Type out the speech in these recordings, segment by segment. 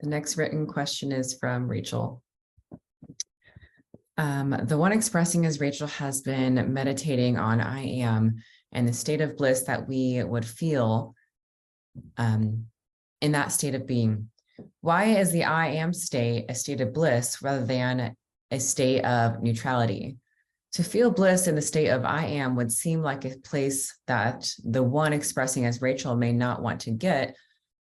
The next written question is from Rachel. The one expressing is Rachel has been meditating on I am and the state of bliss that we would feel in that state of being. Why is the I am state a state of bliss rather than a state of neutrality? To feel bliss in the state of I am would seem like a place that the one expressing as Rachel may not want to get.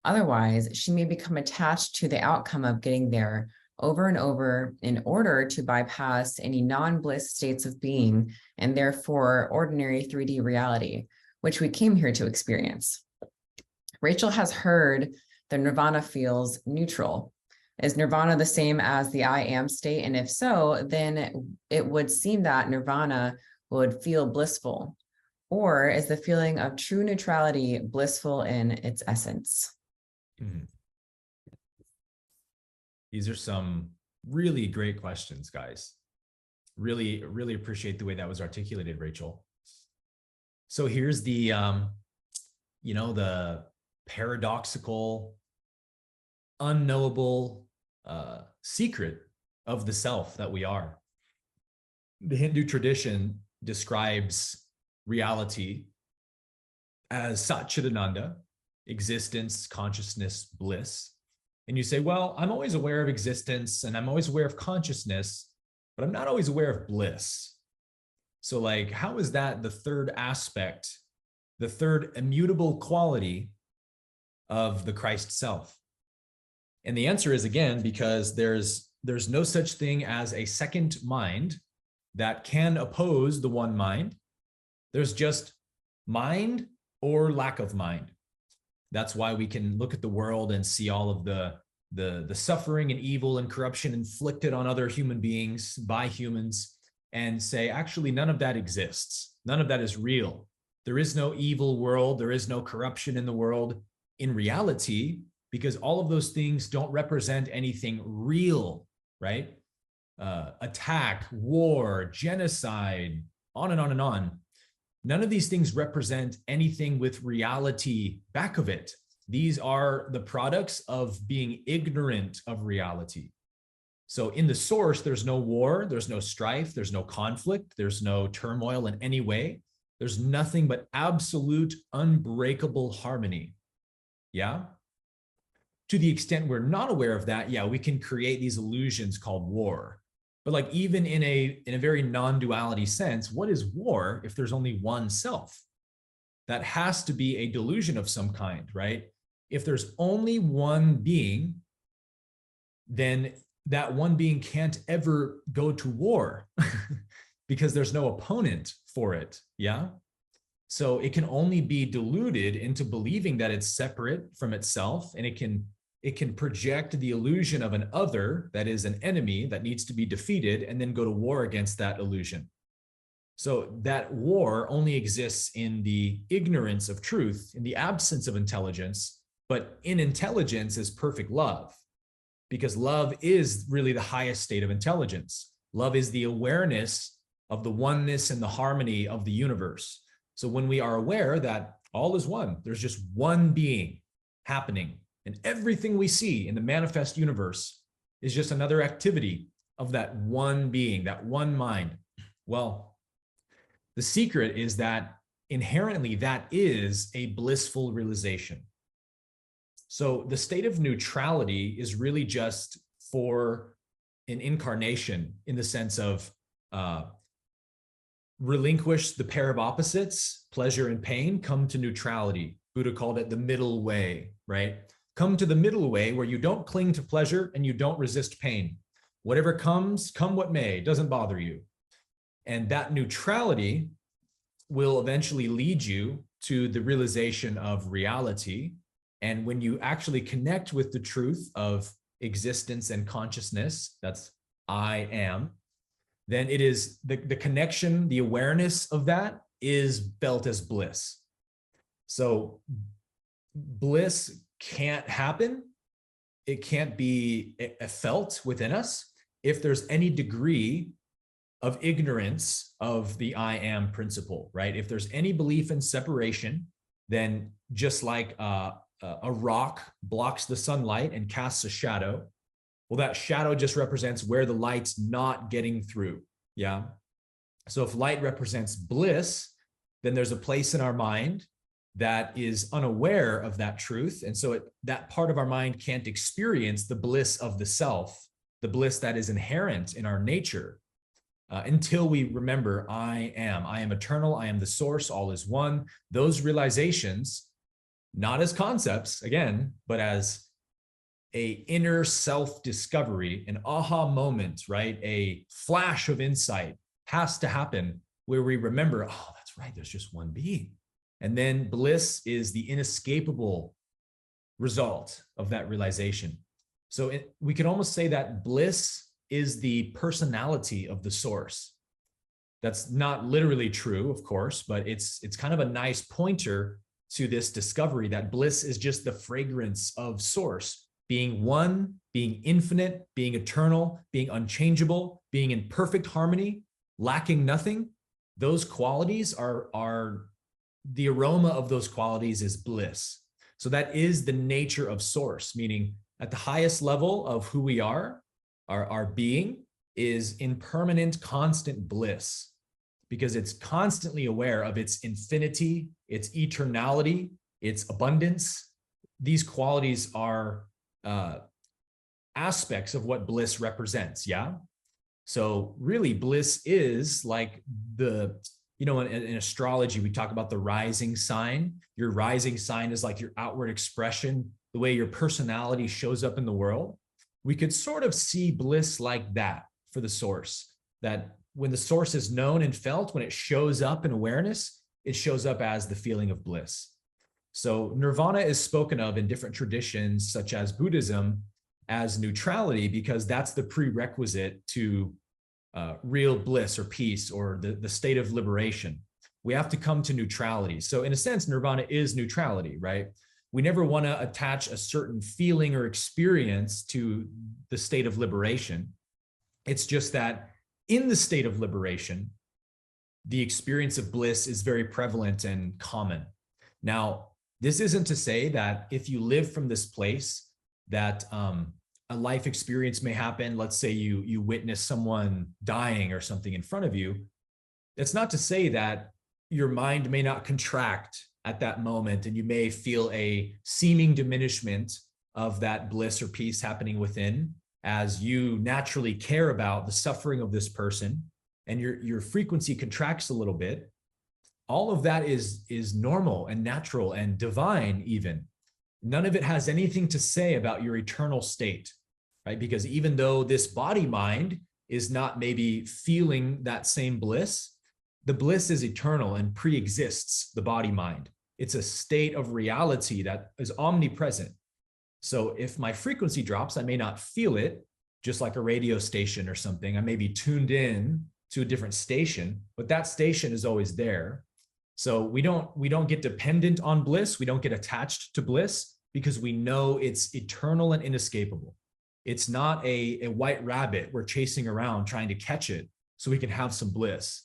Otherwise, she may become attached to the outcome of getting there over and over in order to bypass any non-bliss states of being and therefore ordinary 3D reality, which we came here to experience. Rachel has heard that Nirvana feels neutral. Is Nirvana the same as the I am state? And if so, then it would seem that Nirvana would feel blissful. Or is the feeling of true neutrality blissful in its essence? Mm-hmm. These are some really great questions, guys. Really, really appreciate the way that was articulated, Rachel. So here's the, the paradoxical, unknowable secret of the self that we are. The Hindu tradition describes reality as Satchidananda, existence, consciousness, bliss. And you say, well, I'm always aware of existence and I'm always aware of consciousness, but I'm not always aware of bliss. So like, how is that the third aspect, the third immutable quality of the Christ self? And the answer is, again, because there's no such thing as a second mind that can oppose the one mind. There's just mind or lack of mind. That's why we can look at the world and see all of the suffering and evil and corruption inflicted on other human beings by humans and say, actually, none of that exists. None of that is real. There is no evil world. There is no corruption in the world in reality, because all of those things don't represent anything real, right? Attack, war, genocide, on and on and on. None of these things represent anything with reality back of it. These are the products of being ignorant of reality. So in the source, there's no war, there's no strife, there's no conflict, there's no turmoil in any way. There's nothing but absolute unbreakable harmony. Yeah? To the extent we're not aware of that, yeah, we can create these illusions called war. But like even in a very non-duality sense, what is war if there's only one self? That has to be a delusion of some kind, right? If there's only one being, then that one being can't ever go to war because there's no opponent for it, yeah? So it can only be deluded into believing that it's separate from itself, and it can project the illusion of an other that is an enemy that needs to be defeated and then go to war against that illusion. So that war only exists in the ignorance of truth, in the absence of intelligence, but in intelligence is perfect love, because love is really the highest state of intelligence. Love is the awareness of the oneness and the harmony of the universe. So when we are aware that all is one, there's just one being happening, and everything we see in the manifest universe is just another activity of that one being, that one mind. Well, the secret is that inherently that is a blissful realization. So the state of neutrality is really just for an incarnation, in the sense of relinquish the pair of opposites, pleasure and pain, come to neutrality. Buddha called it the middle way, right? Come to the middle way where you don't cling to pleasure and you don't resist pain. Whatever comes, come what may, doesn't bother you. And that neutrality will eventually lead you to the realization of reality. And when you actually connect with the truth of existence and consciousness, that's I am, then it is the connection, the awareness of that is felt as bliss. So bliss can't happen. It can't be felt within us if there's any degree of ignorance of the I am principle, right? If there's any belief in separation, then just like a rock blocks the sunlight and casts a shadow. Well, that shadow just represents where the light's not getting through. Yeah. So if light represents bliss, then there's a place in our mind that is unaware of that truth. And so that part of our mind can't experience the bliss of the self, the bliss that is inherent in our nature, until we remember, I am eternal. I am the source. All is one. Those realizations, not as concepts again, but as a inner self-discovery, an aha moment, right? A flash of insight has to happen where we remember, oh, that's right, there's just one being. And then bliss is the inescapable result of that realization. So we could almost say that bliss is the personality of the source. That's not literally true, of course, but it's kind of a nice pointer to this discovery that bliss is just the fragrance of source. Being one, being infinite, being eternal, being unchangeable, being in perfect harmony, lacking nothing. Those qualities are the aroma of those qualities is bliss. So that is the nature of source, meaning at the highest level of who we are, our being is in permanent, constant bliss because it's constantly aware of its infinity, its eternality, its abundance. These qualities are aspects of what bliss represents. Yeah. So really bliss is like in astrology, we talk about the rising sign. Your rising sign is like your outward expression, the way your personality shows up in the world. We could sort of see bliss like that for the source, that when the source is known and felt, when it shows up in awareness, it shows up as the feeling of bliss. So nirvana is spoken of in different traditions, such as Buddhism, as neutrality, because that's the prerequisite to real bliss or peace or the state of liberation. We have to come to neutrality. So in a sense, nirvana is neutrality, right? We never want to attach a certain feeling or experience to the state of liberation. It's just that in the state of liberation, the experience of bliss is very prevalent and common. Now, this isn't to say that if you live from this place that a life experience may happen. Let's say you witness someone dying or something in front of you. It's not to say that your mind may not contract at that moment and you may feel a seeming diminishment of that bliss or peace happening within as you naturally care about the suffering of this person and your frequency contracts a little bit. All of that is normal and natural and divine even. None of it has anything to say about your eternal state, right? Because even though this body mind is not maybe feeling that same bliss, the bliss is eternal and pre-exists the body mind. It's a state of reality that is omnipresent. So if my frequency drops, I may not feel it, just like a radio station or something. I may be tuned in to a different station, but that station is always there. So we don't get dependent on bliss. We don't get attached to bliss because we know it's eternal and inescapable. It's not a white rabbit we're chasing around trying to catch it so we can have some bliss.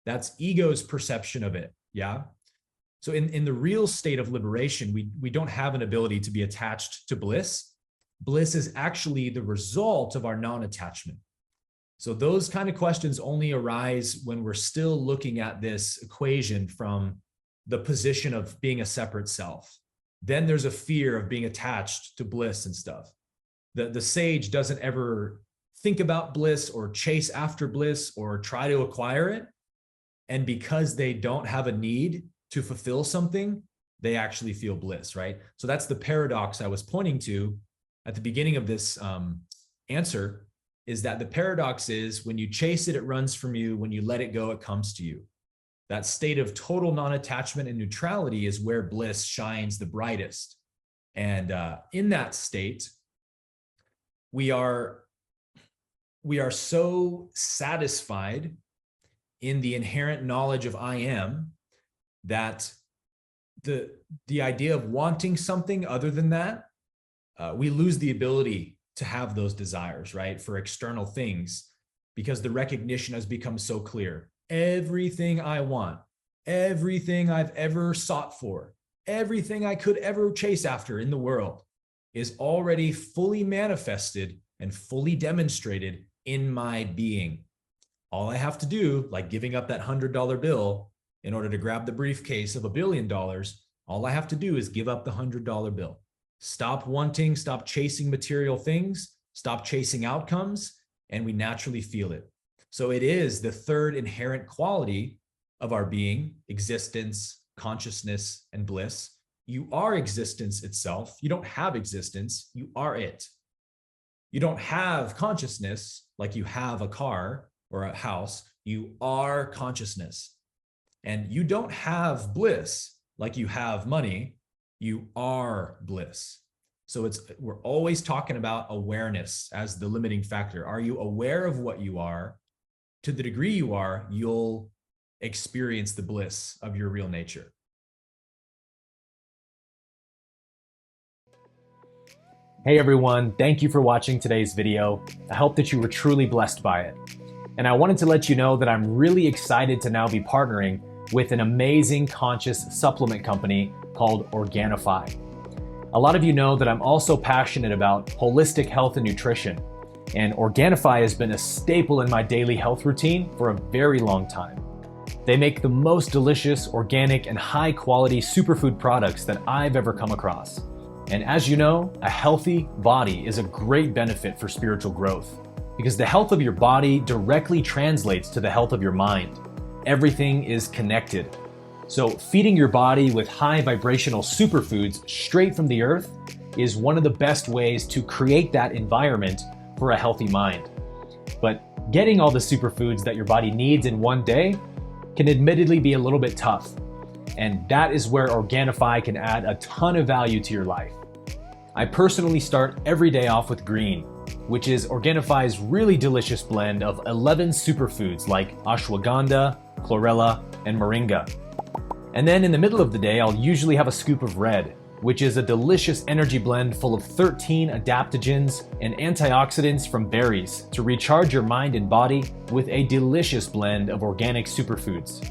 That's ego's perception of it. Yeah. So in the real state of liberation, we don't have an ability to be attached to bliss. Bliss is actually the result of our non-attachment. So those kind of questions only arise when we're still looking at this equation from the position of being a separate self. Then there's a fear of being attached to bliss and stuff. The sage doesn't ever think about bliss or chase after bliss or try to acquire it. And because they don't have a need to fulfill something, they actually feel bliss, right? So that's the paradox I was pointing to at the beginning of this answer, is that the paradox is when you chase it, it runs from you. When you let it go, it comes to you. That state of total non-attachment and neutrality is where bliss shines the brightest. And in that state, we are so satisfied in the inherent knowledge of I am that the idea of wanting something other than that, we lose the ability to have those desires, right? For external things, because the recognition has become so clear. Everything I want, everything I've ever sought for, everything I could ever chase after in the world is already fully manifested and fully demonstrated in my being. All I have to do, like giving up that $100 bill in order to grab the briefcase of $1 billion, all I have to do is give up the $100 bill. Stop wanting, stop chasing material things, stop chasing outcomes, and we naturally feel it. So it is the third inherent quality of our being: existence, consciousness, and bliss. You are existence itself. You don't have existence, you are it. You don't have consciousness like you have a car or a house. You are consciousness. And you don't have bliss like you have money. You are bliss. So we're always talking about awareness as the limiting factor. Are you aware of what you are? To the degree you are, you'll experience the bliss of your real nature. Hey everyone, thank you for watching today's video. I hope that you were truly blessed by it. And I wanted to let you know that I'm really excited to now be partnering with an amazing conscious supplement company called ORGANIFI. A lot of you know that I'm also passionate about holistic health and nutrition, and ORGANIFI has been a staple in my daily health routine for a very long time. They make the most delicious, organic, and high-quality superfood products that I've ever come across. And as you know, a healthy body is a great benefit for spiritual growth, because the health of your body directly translates to the health of your mind. Everything is connected. So feeding your body with high vibrational superfoods straight from the earth is one of the best ways to create that environment for a healthy mind. But getting all the superfoods that your body needs in one day can admittedly be a little bit tough. And that is where ORGANIFI can add a ton of value to your life. I personally start every day off with green, which is ORGANIFI's really delicious blend of 11 superfoods like ashwagandha, chlorella, and moringa. And then in the middle of the day, I'll usually have a scoop of red, which is a delicious energy blend full of 13 adaptogens and antioxidants from berries to recharge your mind and body with a delicious blend of organic superfoods.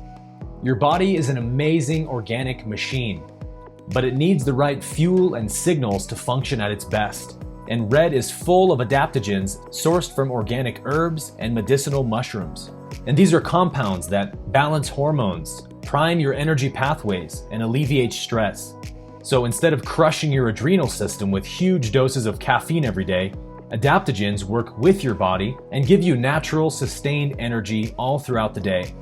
Your body is an amazing organic machine, but it needs the right fuel and signals to function at its best. And red is full of adaptogens sourced from organic herbs and medicinal mushrooms. And these are compounds that balance hormones, prime your energy pathways, and alleviate stress. So instead of crushing your adrenal system with huge doses of caffeine every day, adaptogens work with your body and give you natural, sustained energy all throughout the day.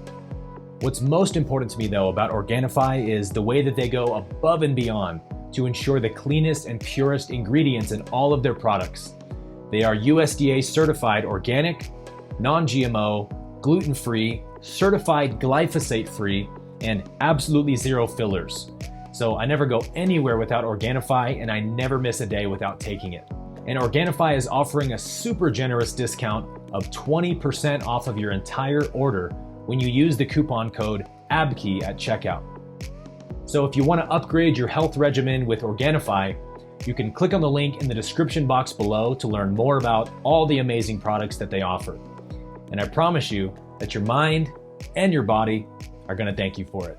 What's most important to me though about ORGANIFI is the way that they go above and beyond to ensure the cleanest and purest ingredients in all of their products. They are USDA certified organic, non-GMO, gluten-free, certified glyphosate-free, and absolutely zero fillers. So I never go anywhere without ORGANIFI, and I never miss a day without taking it. And ORGANIFI is offering a super generous discount of 20% off of your entire order when you use the coupon code Abke at checkout. So if you want to upgrade your health regimen with ORGANIFI, you can click on the link in the description box below to learn more about all the amazing products that they offer. And I promise you that your mind and your body are going to thank you for it.